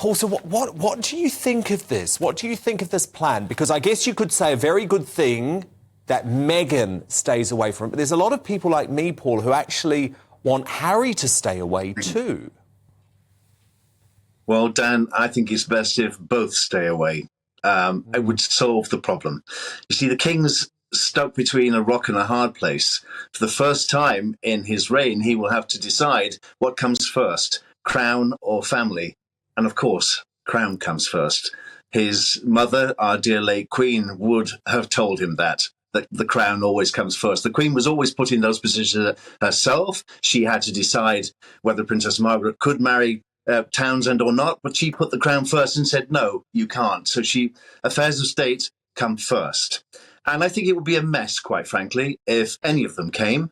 Paul, so what do you think of this? What do you think of this plan? Because I guess you could say a very good thing that Meghan stays away from it, but there's a lot of people like me, Paul, who actually want Harry to stay away too. Well, Dan, I think it's best if both stay away. It would solve the problem. You see, the King's stuck between a rock and a hard place. For the first time in his reign, he will have to decide what comes first, crown or family. And of course, crown comes first. His mother, our dear late Queen, would have told him that the crown always comes first. The Queen was always put in those positions herself. She had to decide whether Princess Margaret could marry Townsend or not, but she put the crown first and said, no, you can't. So affairs of state come first. And I think it would be a mess, quite frankly, if any of them came,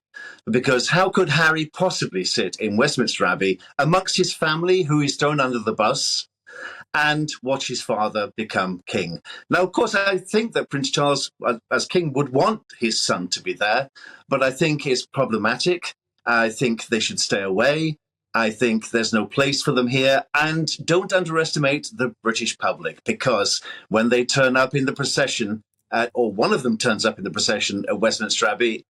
because how could Harry possibly sit in Westminster Abbey amongst his family, who he's thrown under the bus, and watch his father become king? Now, of course, I think that Prince Charles, as king, would want his son to be there, but I think it's problematic. I think they should stay away. I think there's no place for them here. And don't underestimate the British public, because when they turn up in the procession, or one of them turns up in the procession at Westminster Abbey,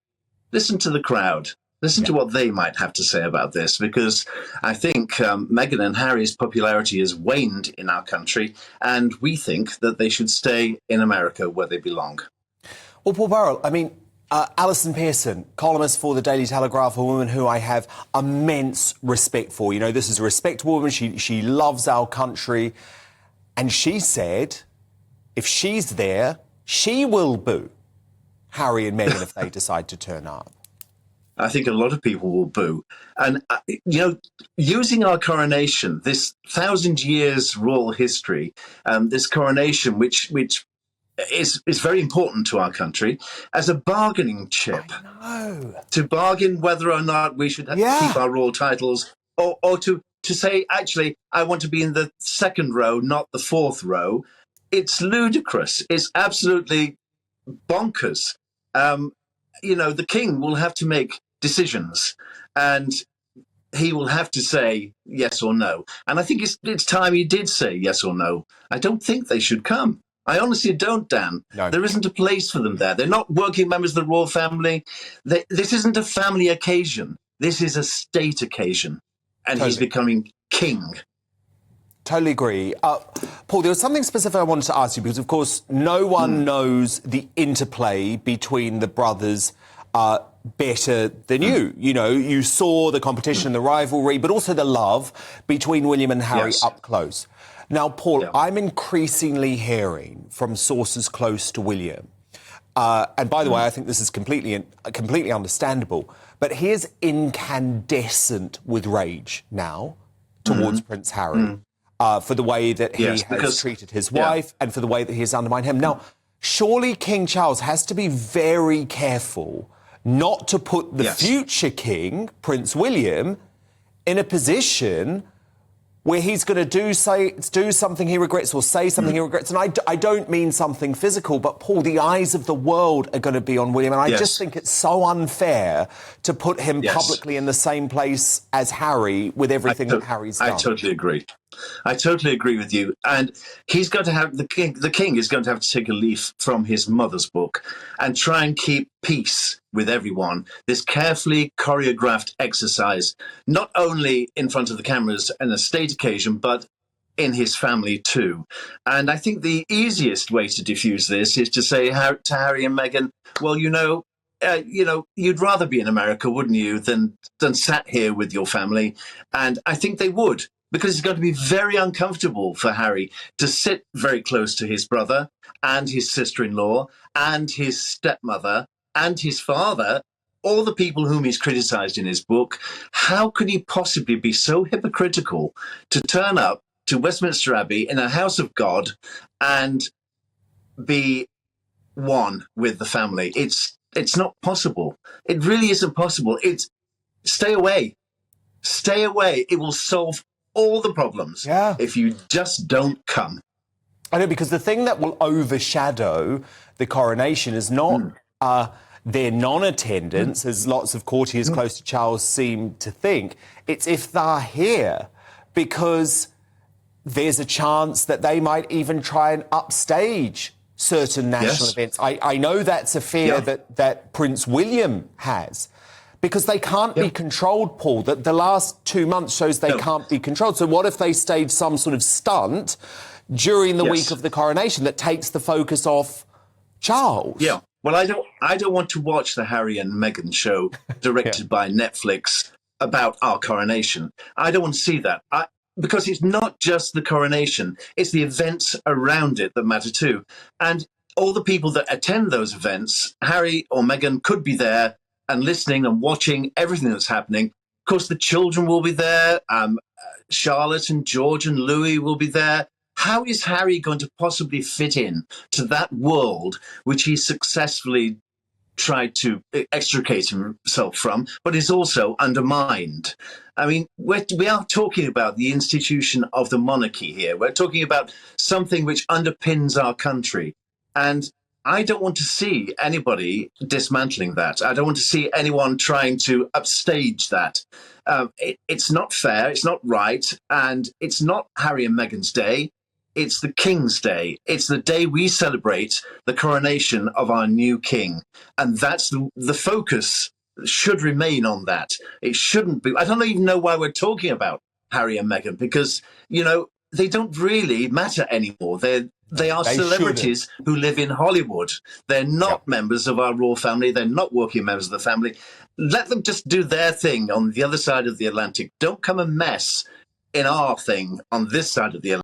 listen to the crowd. Listen to what they might have to say about this, because I think Meghan and Harry's popularity has waned in our country, and we think that they should stay in America where they belong. Well, Paul Burrell, I mean, Alison Pearson, columnist for the Daily Telegraph, a woman who I have immense respect for. You know, this is a respectable woman. She loves our country. And she said, if she's there, she will boo Harry and Meghan if they decide to turn up. I think a lot of people will boo. And, you know, using our coronation, this 1,000 years royal history, this coronation, which is very important to our country, as a bargaining chip. To bargain whether or not we should keep our royal titles, or to say, actually, I want to be in the second row, not the fourth row. It's ludicrous. It's absolutely bonkers. You know, the king will have to make decisions, and he will have to say yes or no. And I think it's time he did say yes or no. I don't think they should come. I honestly don't, Dan. No. There isn't a place for them there. They're not working members of the royal family. This isn't a family occasion. This is a state occasion. And he's becoming king. Totally agree. Paul, there was something specific I wanted to ask you, because, of course, no one knows the interplay between the brothers better than you. You know, you saw the competition, the rivalry, but also the love between William and Harry up close. Now, Paul, I'm increasingly hearing from sources close to William, and by the way, I think this is completely understandable, but he is incandescent with rage now towards Prince Harry for the way that he has treated his wife and for the way that he has undermined him. Now, surely King Charles has to be very careful not to put the future king, Prince William, in a position where he's going to do something he regrets or say something he regrets. And I don't mean something physical, but, Paul, the eyes of the world are going to be on William. And I just think it's so unfair to put him publicly in the same place as Harry with everything that Harry's done. I totally agree. I totally agree with you. And he's going to have, the king is going to have to take a leaf from his mother's book and try and keep peace with everyone. This carefully choreographed exercise, not only in front of the cameras and a state occasion, but in his family too. And I think the easiest way to diffuse this is to say to Harry and Meghan, well, you know, you'd rather be in America, wouldn't you, than sat here with your family. And I think they would, because it's going to be very uncomfortable for Harry to sit very close to his brother and his sister-in-law and his stepmother and his father, all the people whom he's criticised in his book. How could he possibly be so hypocritical to turn up to Westminster Abbey in a house of God and be one with the family? It's not possible. It really isn't possible. Stay away. Stay away. It will solve all the problems if you just don't come. I know, because the thing that will overshadow the coronation is not their non-attendance, as lots of courtiers close to Charles seem to think. It's if they're here, because there's a chance that they might even try and upstage certain national events. I know that's a fear that Prince William has, because they can't be controlled, Paul. The last 2 months shows they can't be controlled. So what if they stage some sort of stunt during the week of the coronation that takes the focus off Charles? Yeah. Well, I don't want to watch the Harry and Meghan show directed by Netflix about our coronation. I don't want to see that. Because it's not just the coronation, it's the events around it that matter too. And all the people that attend those events, Harry or Meghan could be there and listening and watching everything that's happening. Of course, the children will be there. Charlotte and George and Louis will be there. How is Harry going to possibly fit in to that world which he successfully tried to extricate himself from, but is also undermined? I mean, we are talking about the institution of the monarchy here. We're talking about something which underpins our country. And I don't want to see anybody dismantling that. I don't want to see anyone trying to upstage that. It's not fair, it's not right, and it's not Harry and Meghan's day. It's the King's Day. It's the day we celebrate the coronation of our new king. And that's the focus should remain on that. It shouldn't be. I don't even know why we're talking about Harry and Meghan, because, you know, they don't really matter anymore. They are celebrities who live in Hollywood. They're not members of our royal family. They're not working members of the family. Let them just do their thing on the other side of the Atlantic. Don't come and mess in our thing on this side of the Atlantic.